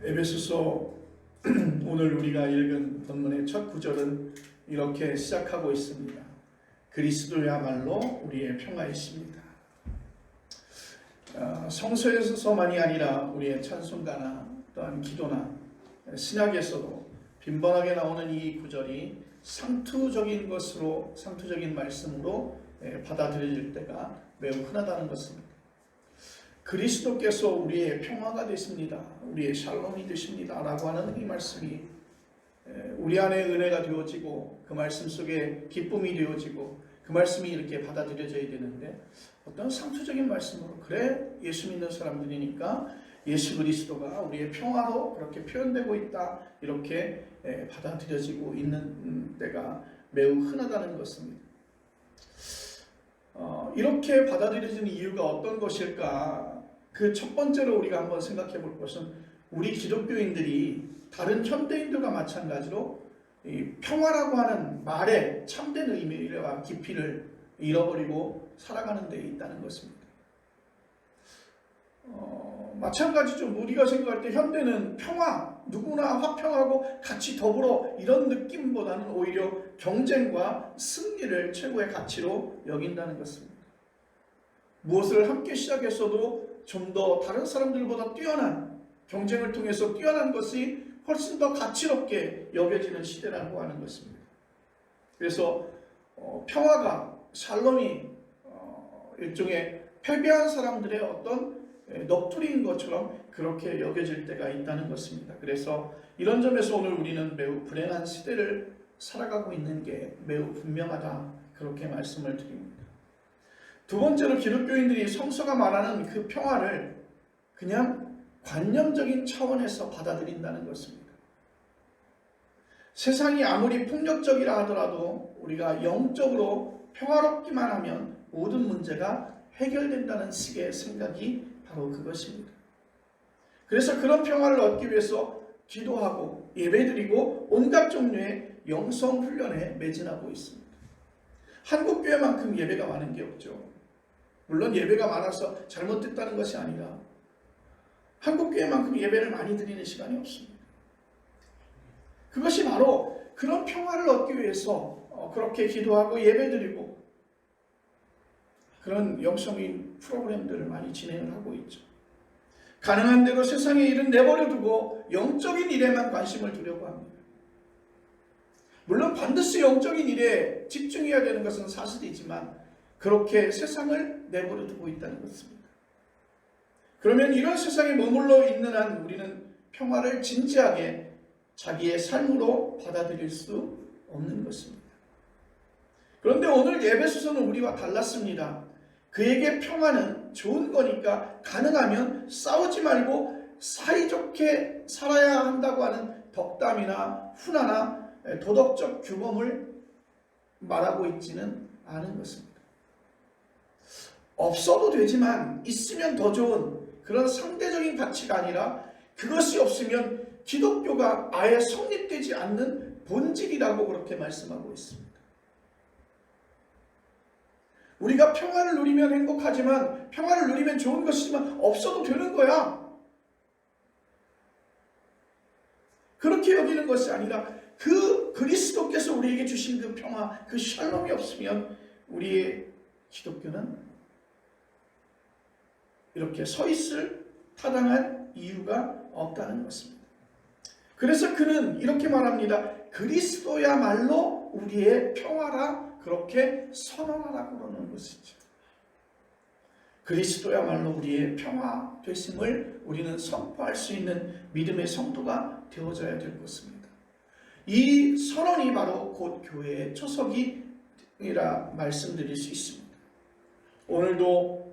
에베소서 오늘 우리가 읽은 본문의 첫 구절은 이렇게 시작하고 있습니다. 그리스도야말로 우리의 평화이십니다. 성서에서만이 아니라 우리의 찬송가나 또한 기도나 신약에서도 빈번하게 나오는 이 구절이 상투적인 말씀으로 받아들여질 때가 매우 흔하다는 것입니다. 그리스도께서 우리의 평화가 되십니다. 우리의 샬롬이 되십니다. 라고 하는 이 말씀이 우리 안에 은혜가 되어지고 그 말씀 속에 기쁨이 되어지고 그 말씀이 이렇게 받아들여져야 되는데 어떤 상투적인 말씀으로 그래 예수 믿는 사람들이니까 예수 그리스도가 우리의 평화로 그렇게 표현되고 있다 이렇게 받아들여지고 있는 때가 매우 흔하다는 것입니다. 이렇게 받아들여지는 이유가 어떤 것일까? 그 첫 번째로 우리가 한번 생각해 볼 것은 우리 기독교인들이 다른 현대인들과 마찬가지로 이 평화라고 하는 말의 참된 의미와 깊이를 잃어버리고 살아가는 데 있다는 것입니다. 마찬가지죠. 우리가 생각할 때 현대는 평화, 누구나 화평하고 같이 더불어 이런 느낌보다는 오히려 경쟁과 승리를 최고의 가치로 여긴다는 것입니다. 무엇을 함께 시작했어도 좀 더 다른 사람들보다 뛰어난 경쟁을 통해서 뛰어난 것이 훨씬 더 가치롭게 여겨지는 시대라고 하는 것입니다. 그래서 평화가 샬롬이 일종의 패배한 사람들의 어떤 넋두리인 것처럼 그렇게 여겨질 때가 있다는 것입니다. 그래서 이런 점에서 오늘 우리는 매우 불행한 시대를 살아가고 있는 게 매우 분명하다 그렇게 말씀을 드립니다. 두 번째로 기독교인들이 성서가 말하는 그 평화를 그냥 관념적인 차원에서 받아들인다는 것입니다. 세상이 아무리 폭력적이라 하더라도 우리가 영적으로 평화롭기만 하면 모든 문제가 해결된다는 식의 생각이 바로 그것입니다. 그래서 그런 평화를 얻기 위해서 기도하고 예배드리고 온갖 종류의 영성 훈련에 매진하고 있습니다. 한국 교회만큼 예배가 많은 게 없죠. 물론 예배가 많아서 잘못됐다는 것이 아니라 한국 교회만큼 예배를 많이 드리는 시간이 없습니다. 그것이 바로 그런 평화를 얻기 위해서 그렇게 기도하고 예배드리고 그런 영성인 프로그램들을 많이 진행을 하고 있죠. 가능한 대로 세상의 일은 내버려두고 영적인 일에만 관심을 두려고 합니다. 물론 반드시 영적인 일에 집중해야 되는 것은 사실이지만 그렇게 세상을 내버려두고 있다는 것입니다. 그러면 이런 세상에 머물러 있는 한 우리는 평화를 진지하게 자기의 삶으로 받아들일 수 없는 것입니다. 그런데 오늘 예배소서는 우리와 달랐습니다. 그에게 평화는 좋은 거니까 가능하면 싸우지 말고 사이좋게 살아야 한다고 하는 덕담이나 훈화나 도덕적 규범을 말하고 있지는 않은 것입니다. 없어도 되지만 있으면 더 좋은 그런 상대적인 가치가 아니라 그것이 없으면 기독교가 아예 성립되지 않는 본질이라고 그렇게 말씀하고 있습니다. 우리가 평화를 누리면 행복하지만 평화를 누리면 좋은 것이지만 없어도 되는 거야. 그렇게 여기는 것이 아니라 그 그리스도께서 우리에게 주신 그 평화, 그 샬롬이 없으면 우리의 기독교는 이렇게 서 있을 타당한 이유가 없다는 것입니다. 그래서 그는 이렇게 말합니다. 그리스도야말로 우리의 평화라 그렇게 선언하라고 그러는 것이죠. 그리스도야말로 우리의 평화 되심을 우리는 선포할 수 있는 믿음의 성도가 되어져야 될 것입니다. 이 선언이 바로 곧 교회의 초석이라 말씀드릴 수 있습니다. 오늘도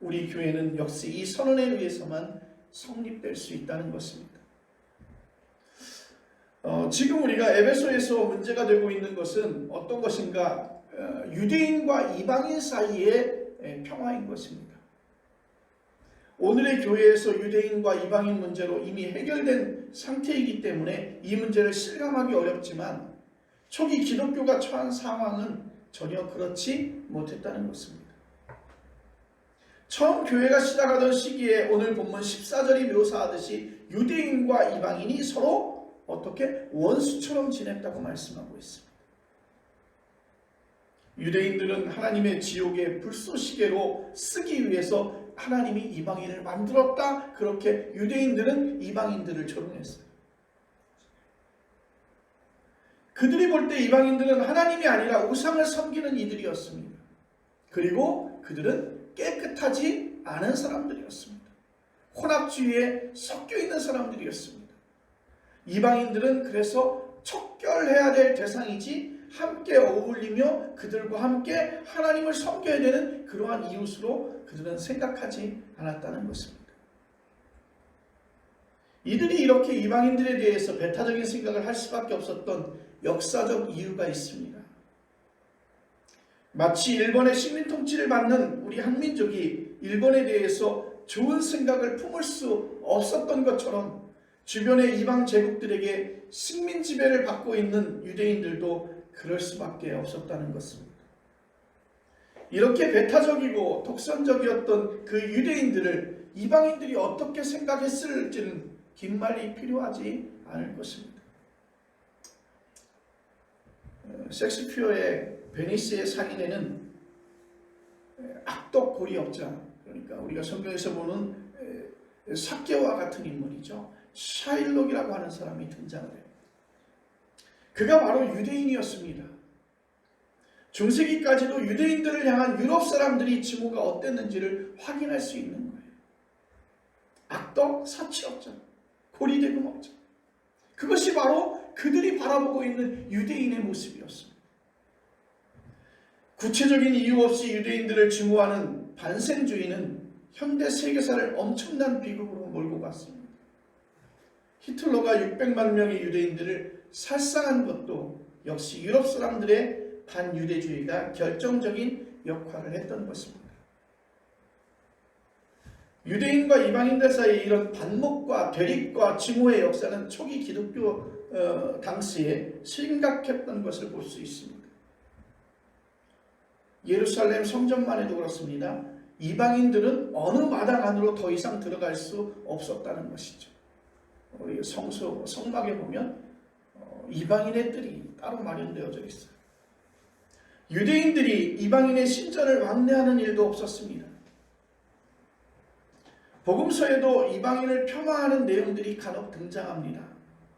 우리 교회는 역시 이 선언에 의해서만 성립될 수 있다는 것입니다. 지금 우리가 에베소에서 문제가 되고 있는 것은 어떤 것인가? 유대인과 이방인 사이의 평화인 것입니다. 오늘의 교회에서 유대인과 이방인 문제로 이미 해결된 상태이기 때문에 이 문제를 실감하기 어렵지만 초기 기독교가 처한 상황은 전혀 그렇지 못했다는 것입니다. 처음 교회가 시작하던 시기에 오늘 본문 14절이 묘사하듯이 유대인과 이방인이 서로 어떻게 원수처럼 지냈다고 말씀하고 있습니다. 유대인들은 하나님의 지옥의 불쏘시개로 쓰기 위해서 하나님이 이방인을 만들었다. 그렇게 유대인들은 이방인들을 조롱했어요. 그들이 볼 때 이방인들은 하나님이 아니라 우상을 섬기는 이들이었습니다. 그리고 그들은 깨끗하지 않은 사람들이었습니다. 혼합주의에 섞여 있는 사람들이었습니다. 이방인들은 그래서 척결해야 될 대상이지 함께 어울리며 그들과 함께 하나님을 섬겨야 되는 그러한 이웃으로 그들은 생각하지 않았다는 것입니다. 이들이 이렇게 이방인들에 대해서 배타적인 생각을 할 수밖에 없었던 역사적 이유가 있습니다. 마치 일본의 식민 통치를 받는 우리 한민족이 일본에 대해서 좋은 생각을 품을 수 없었던 것처럼 주변의 이방 제국들에게 식민 지배를 받고 있는 유대인들도 그럴 수밖에 없었다는 것입니다. 이렇게 배타적이고 독선적이었던 그 유대인들을 이방인들이 어떻게 생각했을지는 긴 말이 필요하지 않을 것입니다. 셰익스피어의 베니스의 상인에는 악덕 고리업자, 그러니까 우리가 성경에서 보는 삭개와 같은 인물이죠. 샤일록이라고 하는 사람이 등장을 해요. 그가 바로 유대인이었습니다. 중세기까지도 유대인들을 향한 유럽 사람들이 증오가 어땠는지를 확인할 수 있는 거예요. 악덕 사치업자, 고리대금업자. 그것이 바로 그들이 바라보고 있는 유대인의 모습이었습니다. 구체적인 이유 없이 유대인들을 증오하는 반생주의는 현대 세계사를 엄청난 비극으로 몰고 갔습니다. 히틀러가 600만 명의 유대인들을 살상한 것도 역시 유럽 사람들의 반유대주의가 결정적인 역할을 했던 것입니다. 유대인과 이방인들 사이에 이런 반목과 대립과 증오의 역사는 초기 기독교 당시에 심각했던 것을 볼 수 있습니다. 예루살렘 성전만 해도 그렇습니다. 이방인들은 어느 마당 안으로 더 이상 들어갈 수 없었다는 것이죠. 우리 성소, 성막에 보면 이방인의 뜰이 따로 마련되어져 있어요. 유대인들이 이방인의 신전을 왕래하는 일도 없었습니다. 복음서에도 이방인을 폄하하는 내용들이 간혹 등장합니다.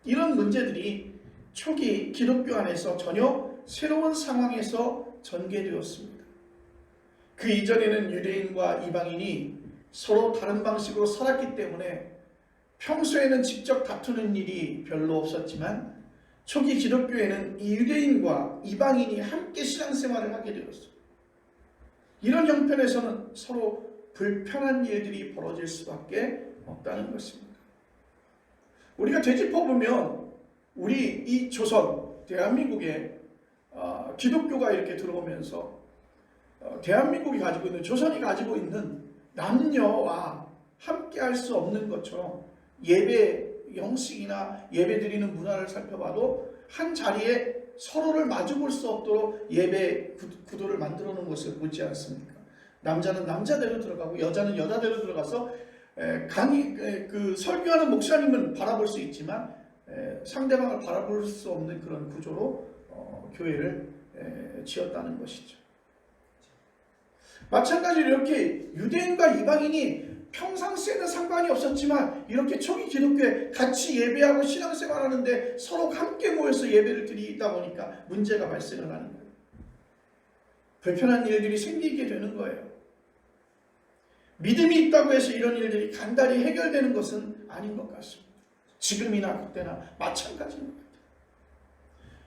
이런 문제들이 초기 기독교 안에서 전혀 새로운 상황에서 전개되었습니다. 그 이전에는 유대인과 이방인이 서로 다른 방식으로 살았기 때문에 평소에는 직접 다투는 일이 별로 없었지만 초기 기독교에는 이 유대인과 이방인이 함께 신앙생활을 하게 되었습니다. 이런 형편에서는 서로 불편한 일들이 벌어질 수밖에 없다는 것입니다. 우리가 되짚어보면 우리 이 조선, 대한민국에 기독교가 이렇게 들어오면서 대한민국이 가지고 있는, 조선이 가지고 있는 남녀와 함께 할 수 없는 것처럼 예배 형식이나 예배 드리는 문화를 살펴봐도 한 자리에 서로를 마주볼 수 없도록 예배 구도를 만들어 놓은 것을 보지 않습니까? 남자는 남자대로 들어가고 여자는 여자대로 들어가서 설교하는 목사님은 바라볼 수 있지만 상대방을 바라볼 수 없는 그런 구조로 교회를 지었다는 것이죠. 마찬가지로 이렇게 유대인과 이방인이 평상시에는 상관이 없었지만 이렇게 초기 기독교에 같이 예배하고 신앙생활하는데 서로 함께 모여서 예배를 드리다 보니까 문제가 발생을 하는 거예요. 불편한 일들이 생기게 되는 거예요. 믿음이 있다고 해서 이런 일들이 간단히 해결되는 것은 아닌 것 같습니다. 지금이나 그때나 마찬가지인 것 같아요.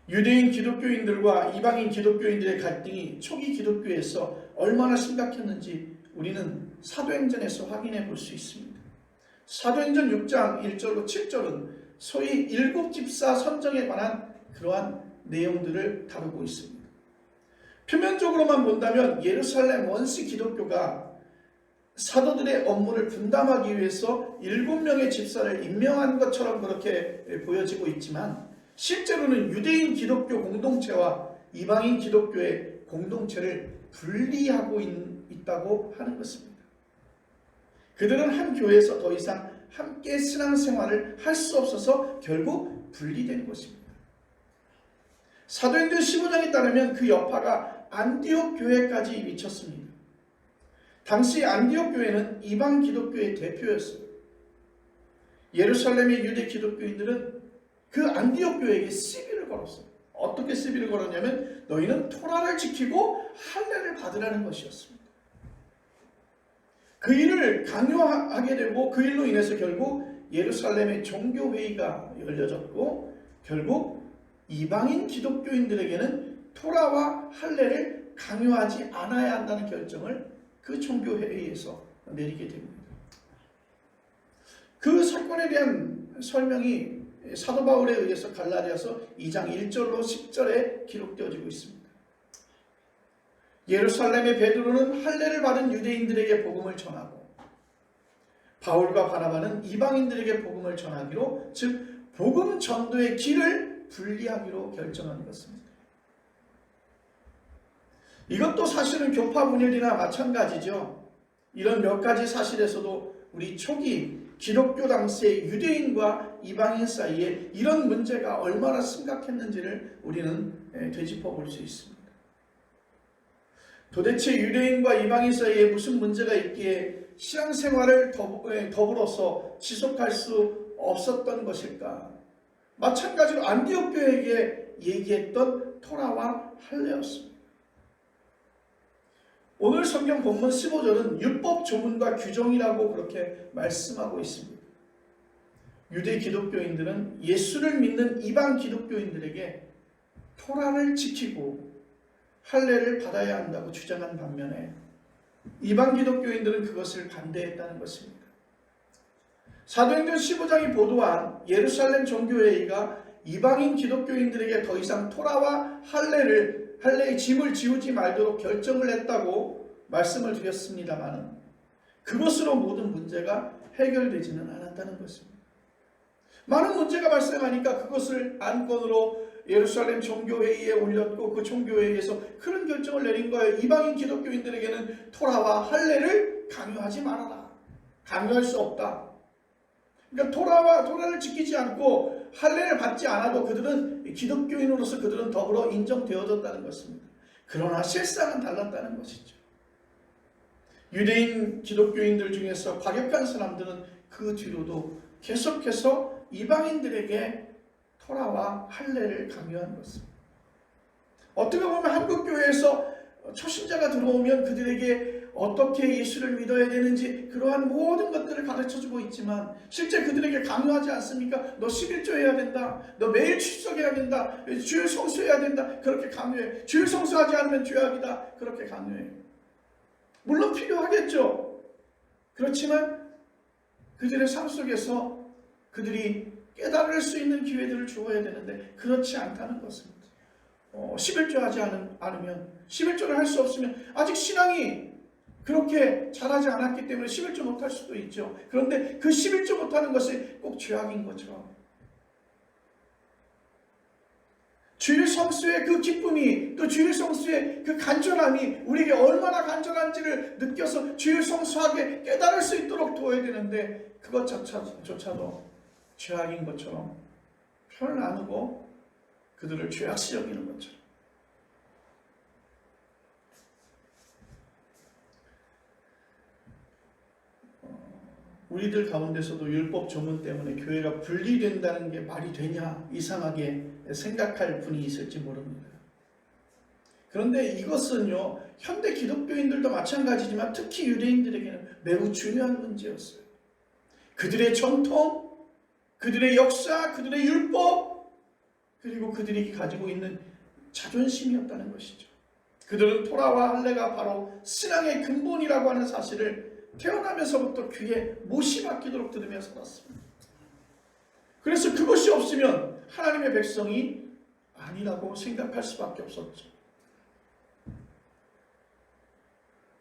유대인 기독교인들과 이방인 기독교인들의 갈등이 초기 기독교에서 얼마나 심각했는지 우리는 사도행전에서 확인해 볼 수 있습니다. 사도행전 6장 1절로 7절은 소위 일곱 집사 선정에 관한 그러한 내용들을 다루고 있습니다. 표면적으로만 본다면 예루살렘 원시 기독교가 사도들의 업무를 분담하기 위해서 7명의 집사를 임명한 것처럼 그렇게 보여지고 있지만 실제로는 유대인 기독교 공동체와 이방인 기독교의 공동체를 분리하고 있다고 하는 것입니다. 그들은 한 교회에서 더 이상 함께 신앙생활을 할 수 없어서 결국 분리된 것입니다. 사도행전 15장에 따르면 그 여파가 안디옥 교회까지 미쳤습니다. 당시 안디옥 교회는 이방 기독교의 대표였어요. 예루살렘의 유대 기독교인들은 그 안디옥 교회에게 시비를 걸었어요. 어떻게 시비를 걸었냐면 너희는 토라를 지키고 할례를 받으라는 것이었습니다. 그 일을 강요하게 되고 그 일로 인해서 결국 예루살렘의 종교회의가 열려졌고 결국 이방인 기독교인들에게는 토라와 할례를 강요하지 않아야 한다는 결정을 그 종교회의에서 내리게 됩니다. 그 사건에 대한 설명이 사도 바울에 의해서 갈라디아서 2장 1절로 10절에 기록되어지고 있습니다. 예루살렘의 베드로는 할례를 받은 유대인들에게 복음을 전하고 바울과 바나바는 이방인들에게 복음을 전하기로, 즉 복음 전도의 길을 분리하기로 결정한 것입니다. 이것도 사실은 교파 분열이나 마찬가지죠. 이런 몇 가지 사실에서도 우리 초기 기독교 당시의 유대인과 이방인 사이에 이런 문제가 얼마나 심각했는지를 우리는 되짚어 볼 수 있습니다. 도대체 유대인과 이방인 사이에 무슨 문제가 있기에 신앙생활을 더불어서 지속할 수 없었던 것일까? 마찬가지로 안디옥 교회에게 얘기했던 토라와 할례였습니다. 오늘 성경 본문 15절은 율법 조문과 규정이라고 그렇게 말씀하고 있습니다. 유대 기독교인들은 예수를 믿는 이방 기독교인들에게 토라를 지키고 할례를 받아야 한다고 주장한 반면에 이방 기독교인들은 그것을 반대했다는 것입니다. 사도행전 15장이 보도한 예루살렘 종교회의가 이방인 기독교인들에게 더 이상 토라와 할례의 짐을 지우지 말도록 결정을 했다고 말씀을 드렸습니다만 그것으로 모든 문제가 해결되지는 않았다는 것입니다. 많은 문제가 발생하니까 그것을 안건으로 예루살렘 종교회의에 올렸고 그 종교회의에서 그런 결정을 내린 거예요. 이방인 기독교인들에게는 토라와 할례를 강요하지 말아라. 강요할 수 없다. 그러니까 토라를 지키지 않고 할례를 받지 않아도 그들은 기독교인으로서 그들은 더불어 인정되어졌다는 것입니다. 그러나 실상은 달랐다는 것이죠. 유대인 기독교인들 중에서 과격한 사람들은 그 뒤로도 계속해서 이방인들에게 토라와 할례를 강요한 것입니다. 어떻게 보면 한국 교회에서 초신자가 들어오면 그들에게 어떻게 예수를 믿어야 되는지 그러한 모든 것들을 가르쳐주고 있지만 실제 그들에게 강요하지 않습니까? 너 11조 해야 된다. 너 매일 출석해야 된다. 주일 성수해야 된다. 그렇게 강요해. 주일 성수하지 않으면 죄악이다. 그렇게 강요해. 물론 필요하겠죠. 그렇지만 그들의 삶 속에서 그들이 깨달을 수 있는 기회들을 주어야 되는데 그렇지 않다는 것입니다. 11조 하지 않으면 11조를 할 수 없으면 아직 신앙이 그렇게 잘하지 않았기 때문에 11조 못할 수도 있죠. 그런데 그 11조 못하는 것이 꼭 죄악인 것처럼 주일 성수의 그 기쁨이 또 주일 성수의 그 간절함이 우리에게 얼마나 간절한지를 느껴서 주일 성수하게 깨달을 수 있도록 도와야 되는데 그것조차도 죄악인 것처럼 표를 나누고 그들을 죄악시 여기는 것처럼 우리들 가운데서도 율법 조문 때문에 교회가 분리된다는 게 말이 되냐 이상하게 생각할 분이 있을지 모릅니다. 그런데 이것은요 현대 기독교인들도 마찬가지지만 특히 유대인들에게는 매우 중요한 문제였어요. 그들의 전통, 그들의 역사, 그들의 율법 그리고 그들이 가지고 있는 자존심이었다는 것이죠. 그들은 토라와 할례가 바로 신앙의 근본이라고 하는 사실을 태어나면서부터 귀에 못이 박히도록 들으며 살았습니다. 그래서 그것이 없으면 하나님의 백성이 아니라고 생각할 수밖에 없었죠.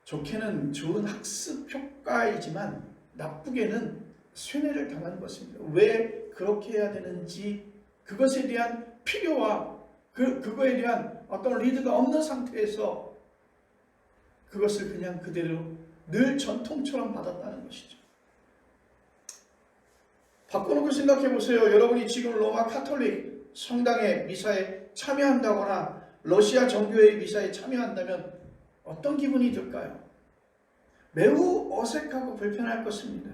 좋게는 좋은 학습 효과이지만 나쁘게는 쇠뇌를 당한 것입니다. 왜 그렇게 해야 되는지 그것에 대한 필요와 그거에 대한 어떤 리드가 없는 상태에서 그것을 그냥 그대로 늘 전통처럼 받았다는 것이죠. 바꿔놓고 생각해 보세요. 여러분이 지금 로마 카톨릭 성당의 미사에 참여한다거나 러시아 정교회의 미사에 참여한다면 어떤 기분이 들까요? 매우 어색하고 불편할 것입니다.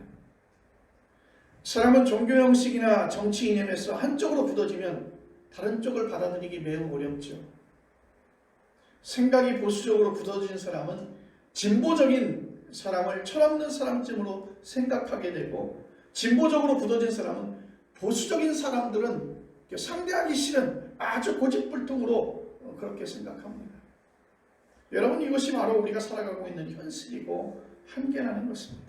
사람은 종교 형식이나 정치 이념에서 한쪽으로 굳어지면 다른 쪽을 받아들이기 매우 어렵죠. 생각이 보수적으로 굳어진 사람은 진보적인 사람을 철없는 사람쯤으로 생각하게 되고, 진보적으로 굳어진 사람은 보수적인 사람들은 상대하기 싫은 아주 고집불통으로 그렇게 생각합니다. 여러분, 이것이 바로 우리가 살아가고 있는 현실이고 한계라는 것입니다.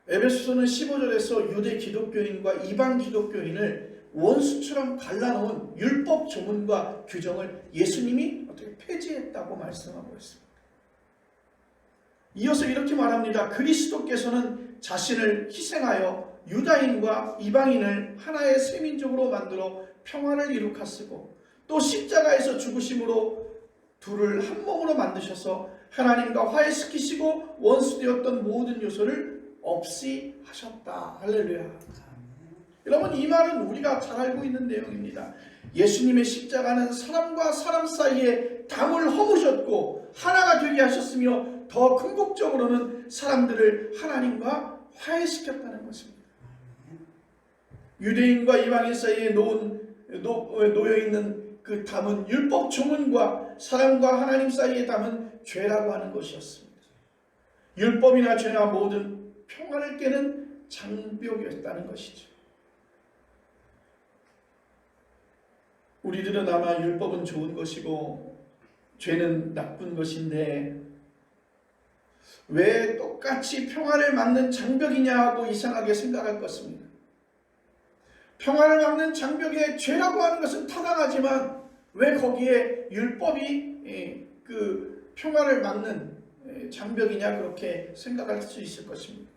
에베소서는 15절에서 유대 기독교인과 이방 기독교인을 원수처럼 갈라놓은 율법 조문과 규정을 예수님이 어떻게 폐지했다고 말씀하고 있습니다. 이어서 이렇게 말합니다. 그리스도께서는 자신을 희생하여 유다인과 이방인을 하나의 세민족으로 만들어 평화를 이룩하시고, 또 십자가에서 죽으심으로 둘을 한 몸으로 만드셔서 하나님과 화해시키시고 원수되었던 모든 요소를 없이 하셨다. 할렐루야. 여러분, 이 말은 우리가 잘 알고 있는 내용입니다. 예수님의 십자가는 사람과 사람 사이에 담을 허무셨고 하나가 되게 하셨으며, 더 궁극적으로는 사람들을 하나님과 화해시켰다는 것입니다. 유대인과 이방인 사이에 놓여있는 그 담은 율법 조문과 사람과 하나님 사이에 담은 죄라고 하는 것이었습니다. 율법이나 죄나 모든 평화를 깨는 장벽이었다는 것이죠. 우리들은 아마 율법은 좋은 것이고 죄는 나쁜 것인데 왜 똑같이 평화를 막는 장벽이냐 하고 이상하게 생각할 것입니다. 평화를 막는 장벽에 죄라고 하는 것은 타당하지만 왜 거기에 율법이 그 평화를 막는 장벽이냐, 그렇게 생각할 수 있을 것입니다.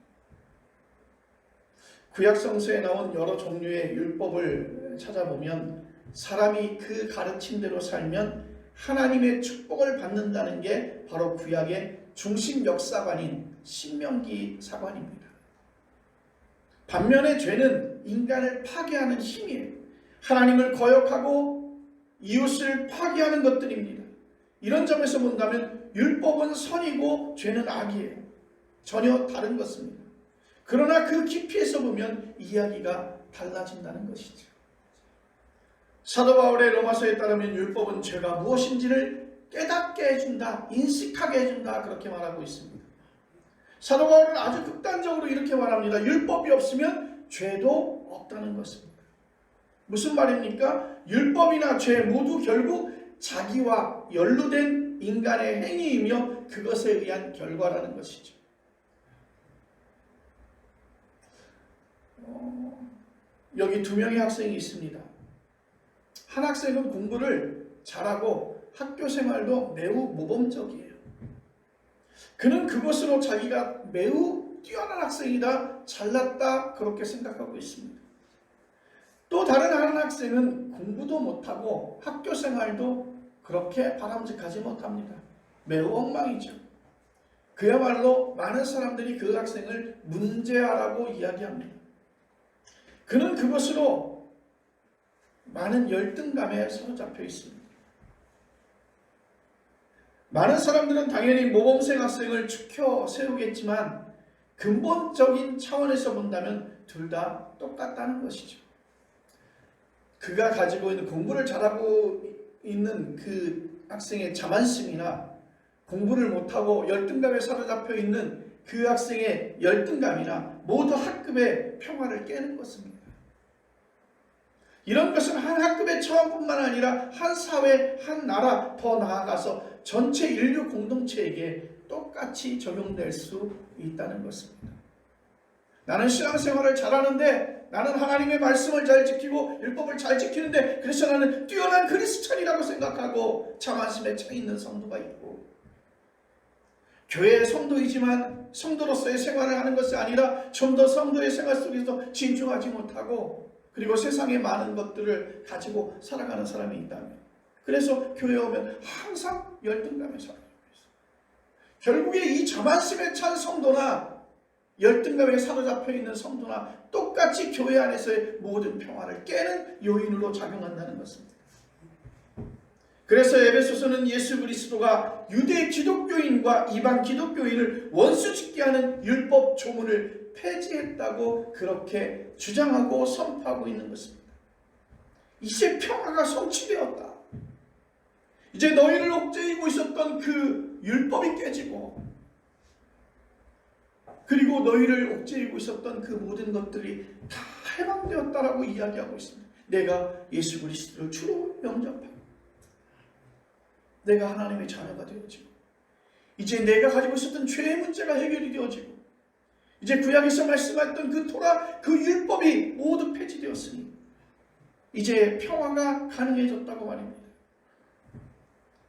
구약 성서에 나온 여러 종류의 율법을 찾아보면 사람이 그 가르침대로 살면 하나님의 축복을 받는다는 게 바로 구약의 중심 역사관인 신명기 사관입니다. 반면에 죄는 인간을 파괴하는 힘이에요. 하나님을 거역하고 이웃을 파괴하는 것들입니다. 이런 점에서 본다면 율법은 선이고 죄는 악이에요. 전혀 다른 것입니다. 그러나 그 깊이에서 보면 이야기가 달라진다는 것이죠. 사도 바울의 로마서에 따르면 율법은 죄가 무엇인지를 깨닫게 해준다, 인식하게 해준다, 그렇게 말하고 있습니다. 사도 바울은 아주 극단적으로 이렇게 말합니다. 율법이 없으면 죄도 없다는 것입니다. 무슨 말입니까? 율법이나 죄 모두 결국 자기와 연루된 인간의 행위이며 그것에 의한 결과라는 것이죠. 여기 두 명의 학생이 있습니다. 한 학생은 공부를 잘하고 학교 생활도 매우 모범적이에요. 그는 그것으로 자기가 매우 뛰어난 학생이다, 잘났다, 그렇게 생각하고 있습니다. 또 다른 한 학생은 공부도 못하고 학교 생활도 그렇게 바람직하지 못합니다. 매우 엉망이죠. 그야말로 많은 사람들이 그 학생을 문제아라고 이야기합니다. 그는 그것으로 많은 열등감에 사로잡혀 있습니다. 많은 사람들은 당연히 모범생 학생을 추켜 세우겠지만 근본적인 차원에서 본다면 둘 다 똑같다는 것이죠. 그가 가지고 있는, 공부를 잘하고 있는 그 학생의 자만심이나 공부를 못하고 열등감에 사로잡혀 있는 그 학생의 열등감이나 모두 학급의 평화를 깨는 것입니다. 이런 것은 한 학급의 차원뿐만 아니라 한 사회, 한 나라, 더 나아가서 전체 인류 공동체에게 똑같이 적용될 수 있다는 것입니다. 나는 신앙생활을 잘하는데, 나는 하나님의 말씀을 잘 지키고 율법을 잘 지키는데, 그래서 나는 뛰어난 그리스찬이라고 생각하고 자만심에 차 있는 성도가 있고, 교회의 성도이지만 성도로서의 생활을 하는 것이 아니라 좀 더 성도의 생활 속에서 진중하지 못하고, 그리고 세상의 많은 것들을 가지고 살아가는 사람이 있다면, 그래서 교회에 오면 항상 열등감에 살아가고 있어요. 결국에 이 자만심에 찬 성도나 열등감에 사로잡혀 있는 성도나 똑같이 교회 안에서의 모든 평화를 깨는 요인으로 작용한다는 것입니다. 그래서 에베소서는 예수 그리스도가 유대 기독교인과 이방 기독교인을 원수짓게 하는 율법 조문을 폐지했다고 그렇게 주장하고 선포하고 있는 것입니다. 이제 평화가 성취되었다. 이제 너희를 옥죄이고 있었던 그 율법이 깨지고, 그리고 너희를 옥죄이고 있었던 그 모든 것들이 다 해방되었다라고 이야기하고 있습니다. 내가 예수 그리스도를 주로 영접하고 내가 하나님의 자녀가 되어지고, 이제 내가 가지고 있었던 죄의 문제가 해결이 되어지고, 이제 구약에서 말씀했던 그 토라, 그 율법이 모두 폐지되었으니 이제 평화가 가능해졌다고 말입니다.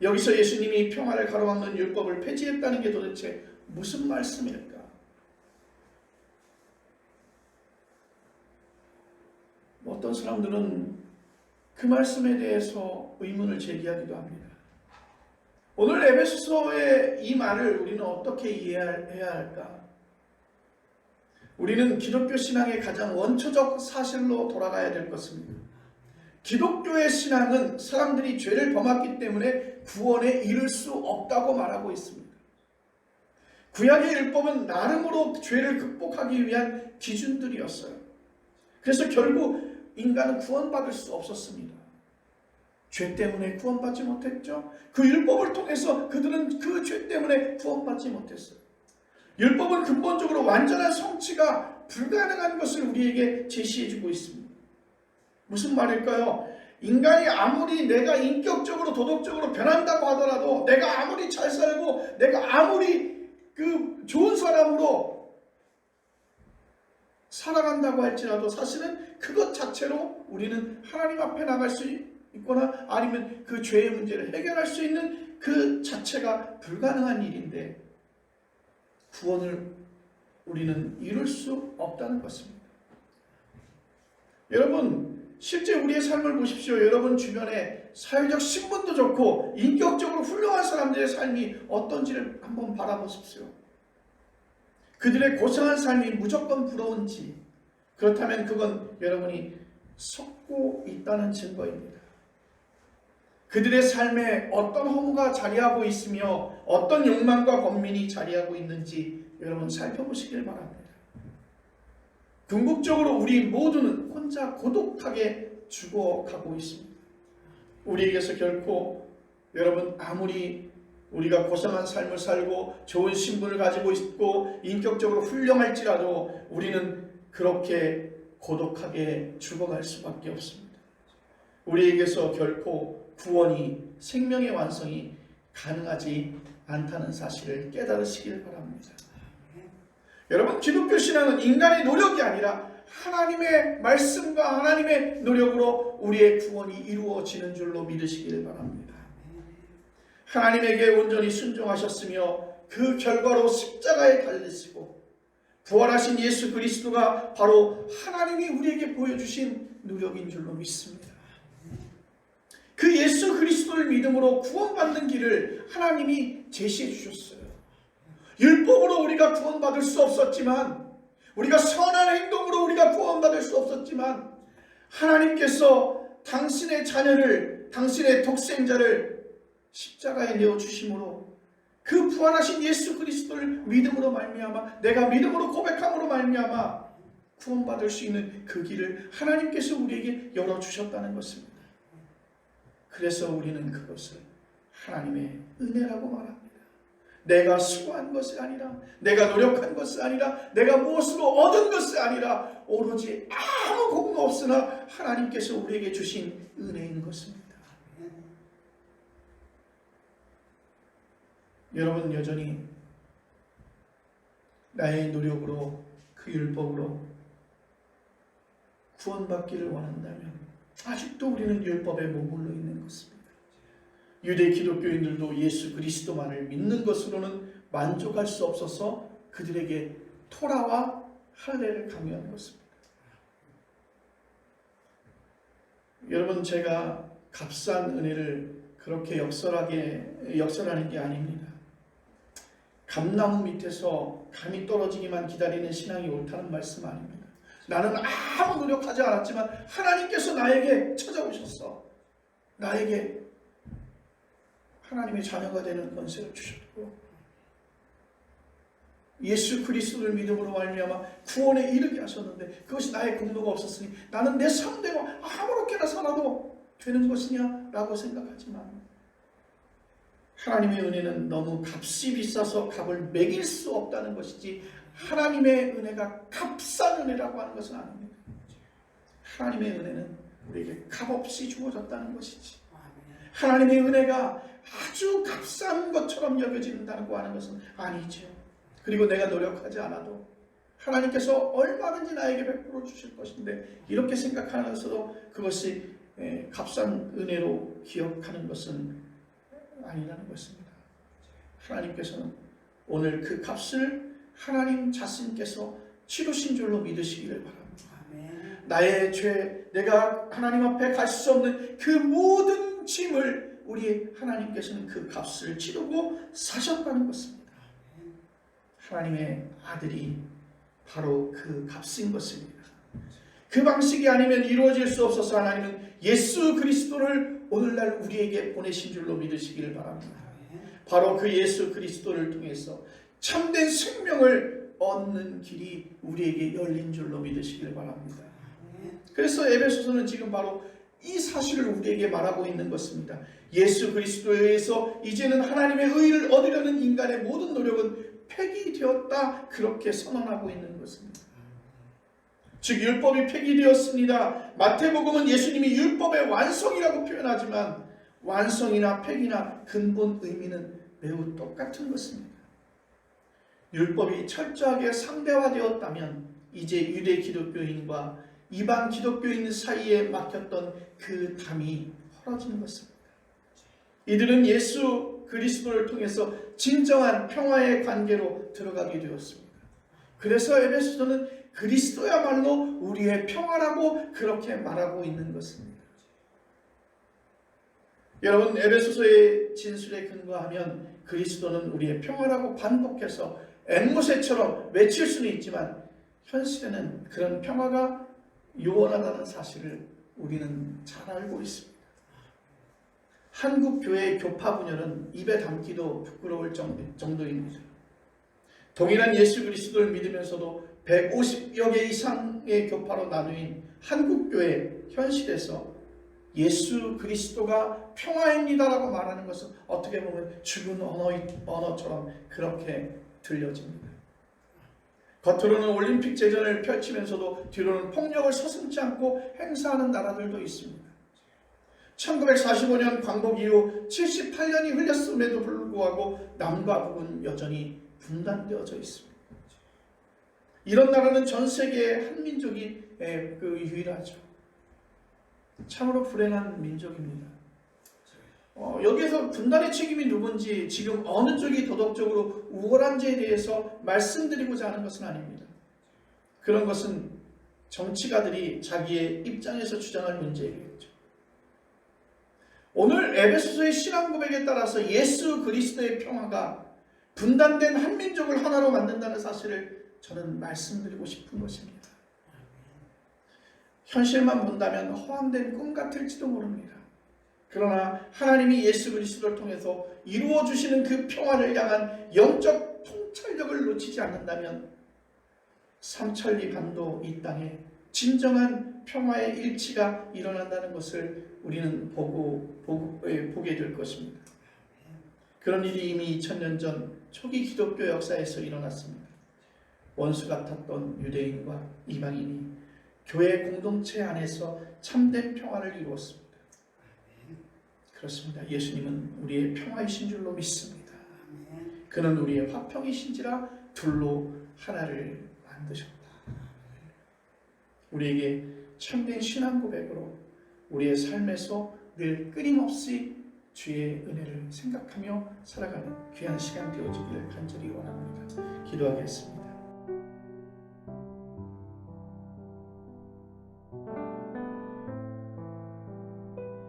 여기서 예수님이 평화를 가로막는 율법을 폐지했다는 게 도대체 무슨 말씀일까? 어떤 사람들은 그 말씀에 대해서 의문을 제기하기도 합니다. 오늘 에베소서의 이 말을 우리는 어떻게 이해해야 할까? 우리는 기독교 신앙의 가장 원초적 사실로 돌아가야 될 것입니다. 기독교의 신앙은 사람들이 죄를 범했기 때문에 구원에 이를 수 없다고 말하고 있습니다. 구약의 율법은 나름으로 죄를 극복하기 위한 기준들이었어요. 그래서 결국 인간은 구원받을 수 없었습니다. 죄 때문에 구원받지 못했죠. 그 율법을 통해서 그들은 그 죄 때문에 구원받지 못했어요. 율법은 근본적으로 완전한 성취가 불가능한 것을 우리에게 제시해주고 있습니다. 무슨 말일까요? 인간이 아무리 내가 인격적으로 도덕적으로 변한다고 하더라도, 내가 아무리 잘 살고 내가 아무리 그 좋은 사람으로 살아간다고 할지라도 사실은 그것 자체로 우리는 하나님 앞에 나갈 수 있거나 아니면 그 죄의 문제를 해결할 수 있는 그 자체가 불가능한 일인데, 구원을 우리는 이룰 수 없다는 것입니다. 여러분, 실제 우리의 삶을 보십시오. 여러분 주변에 사회적 신분도 좋고 인격적으로 훌륭한 사람들의 삶이 어떤지를 한번 바라보십시오. 그들의 고상한 삶이 무조건 부러운지, 그렇다면 그건 여러분이 속고 있다는 증거입니다. 그들의 삶에 어떤 허무가 자리하고 있으며 어떤 욕망과 번민이 자리하고 있는지 여러분 살펴보시길 바랍니다. 궁극적으로 우리 모두는 혼자 고독하게 죽어가고 있습니다. 우리에게서 결코, 여러분, 아무리 우리가 고상한 삶을 살고 좋은 신분을 가지고 있고 인격적으로 훌륭할지라도 우리는 그렇게 고독하게 죽어갈 수밖에 없습니다. 우리에게서 결코 구원이, 생명의 완성이 가능하지 않다는 사실을 깨달으시길 바랍니다. 여러분, 기독교 신앙은 인간의 노력이 아니라 하나님의 말씀과 하나님의 노력으로 우리의 구원이 이루어지는 줄로 믿으시길 바랍니다. 하나님에게 온전히 순종하셨으며 그 결과로 십자가에 달리시고 부활하신 예수 그리스도가 바로 하나님이 우리에게 보여주신 노력인 줄로 믿습니다. 그 예수 그리스도를 믿음으로 구원받는 길을 하나님이 제시해 주셨어요. 율법으로 우리가 구원받을 수 없었지만, 우리가 선한 행동으로 우리가 구원받을 수 없었지만, 하나님께서 당신의 자녀를, 당신의 독생자를 십자가에 내어주심으로 그 부활하신 예수 그리스도를 믿음으로 말미암아, 내가 믿음으로 고백함으로 말미암아 구원받을 수 있는 그 길을 하나님께서 우리에게 열어주셨다는 것입니다. 그래서 우리는 그것을 하나님의 은혜라고 말합니다. 내가 수고한 것이 아니라, 내가 노력한 것이 아니라, 내가 무엇으로 얻은 것이 아니라 오로지 아무 공도 없으나 하나님께서 우리에게 주신 은혜인 것입니다. 여러분, 여전히 나의 노력으로, 그 율법으로 구원받기를 원한다면 아직도 우리는 율법에 머물러 있는 것입니다. 유대 기독교인들도 예수 그리스도만을 믿는 것으로는 만족할 수 없어서 그들에게 토라와 할례를 강요한 것입니다. 여러분, 제가 값싼 은혜를 그렇게 역설하는 게 아닙니다. 감나무 밑에서 감이 떨어지기만 기다리는 신앙이 옳다는 말씀 아닙니다. 나는 아무 노력하지 않았지만 하나님께서 나에게 찾아오셨어. 나에게 하나님의 자녀가 되는 권세를 주셨고, 예수 그리스도를 믿음으로 말미암아 구원에 이르게 하셨는데 그것이 나의 공로가 없었으니 나는 내 삶대로 아무렇게나 살아도 되는 것이냐 라고 생각하지만, 하나님의 은혜는 너무 값이 비싸서 값을 매길 수 없다는 것이지, 하나님의 은혜가 값싼 은혜라고 하는 것은 아닙니다. 하나님의 은혜는 우리에게 값없이 주어졌다는 것이지, 하나님의 은혜가 아주 값싼 것처럼 여겨진다고 하는 것은 아니죠. 그리고 내가 노력하지 않아도 하나님께서 얼마든지 나에게 베풀어 주실 것인데, 이렇게 생각하면서도 그것이 값싼 은혜로 기억하는 것은 아니라는 것입니다. 하나님께서는 오늘 그 값을 하나님 자신께서 치르신 줄로 믿으시기를 바랍니다. 나의 죄, 내가 하나님 앞에 갈 수 없는 그 모든 짐을 우리 하나님께서는 그 값을 치르고 사셨다는 것입니다. 하나님의 아들이 바로 그 값인 것입니다. 그 방식이 아니면 이루어질 수 없어서 하나님은 예수 그리스도를 오늘날 우리에게 보내신 줄로 믿으시기를 바랍니다. 바로 그 예수 그리스도를 통해서 참된 생명을 얻는 길이 우리에게 열린 줄로 믿으시기를 바랍니다. 그래서 에베소서는 지금 바로 이 사실을 우리에게 말하고 있는 것입니다. 예수 그리스도에 의해서 이제는 하나님의 의를 얻으려는 인간의 모든 노력은 폐기되었다, 그렇게 선언하고 있는 것입니다. 즉 율법이 폐기되었습니다. 마태복음은 예수님이 율법의 완성이라고 표현하지만 완성이나 폐기나 근본 의미는 매우 똑같은 것입니다. 율법이 철저하게 상대화되었다면 이제 유대 기독교인과 이방 기독교인 사이에 막혔던 그 담이 헐어지는 것입니다. 이들은 예수 그리스도를 통해서 진정한 평화의 관계로 들어가게 되었습니다. 그래서 에베소서는 그리스도야말로 우리의 평화라고 그렇게 말하고 있는 것입니다. 여러분, 에베소서의 진술에 근거하면 그리스도는 우리의 평화라고 반복해서 앵무새처럼 외칠 수는 있지만 현실에는 그런 평화가 요원하다는 사실을 우리는 잘 알고 있습니다. 한국 교회의 교파 분열은 입에 담기도 부끄러울 정도입니다. 동일한 예수 그리스도를 믿으면서도 150여 개 이상의 교파로 나누인 한국 교회 현실에서 예수 그리스도가 평화입니다라고 말하는 것은 어떻게 보면 죽은 언어처럼 그렇게 들려집니다. 겉으로는 올림픽 제전을 펼치면서도 뒤로는 폭력을 서슴지 않고 행사하는 나라들도 있습니다. 1945년 광복 이후 78년이 흘렸음에도 불구하고 남과 북은 여전히 분단되어져 있습니다. 이런 나라는 전 세계의 한민족이 유일하죠. 참으로 불행한 민족입니다. 여기에서 분단의 책임이 누군지, 지금 어느 쪽이 도덕적으로 우월한지에 대해서 말씀드리고자 하는 것은 아닙니다. 그런 것은 정치가들이 자기의 입장에서 주장할 문제이겠죠. 오늘 에베소서의 신앙 고백에 따라서 예수 그리스도의 평화가 분단된 한민족을 하나로 만든다는 사실을 저는 말씀드리고 싶은 것입니다. 현실만 본다면 허황된 꿈 같을지도 모릅니다. 그러나 하나님이 예수 그리스도를 통해서 이루어 주시는 그 평화를 향한 영적 통찰력을 놓치지 않는다면 삼천리 반도 이 땅에 진정한 평화의 일치가 일어난다는 것을 우리는 보게 될 것입니다. 그런 일이 이미 2000년 전 초기 기독교 역사에서 일어났습니다. 원수 같았던 유대인과 이방인이 교회 공동체 안에서 참된 평화를 이루었습니다. 그렇습니다. 예수님은 우리의 평화이신 줄로 믿습니다. 그는 우리의 화평이신지라 둘로 하나를 만드셨다. 우리에게 참된 신앙 고백으로 우리의 삶에서 늘 끊임없이 주의 은혜를 생각하며 살아가는 귀한 시간 되어지기를 간절히 원합니다. 기도하겠습니다.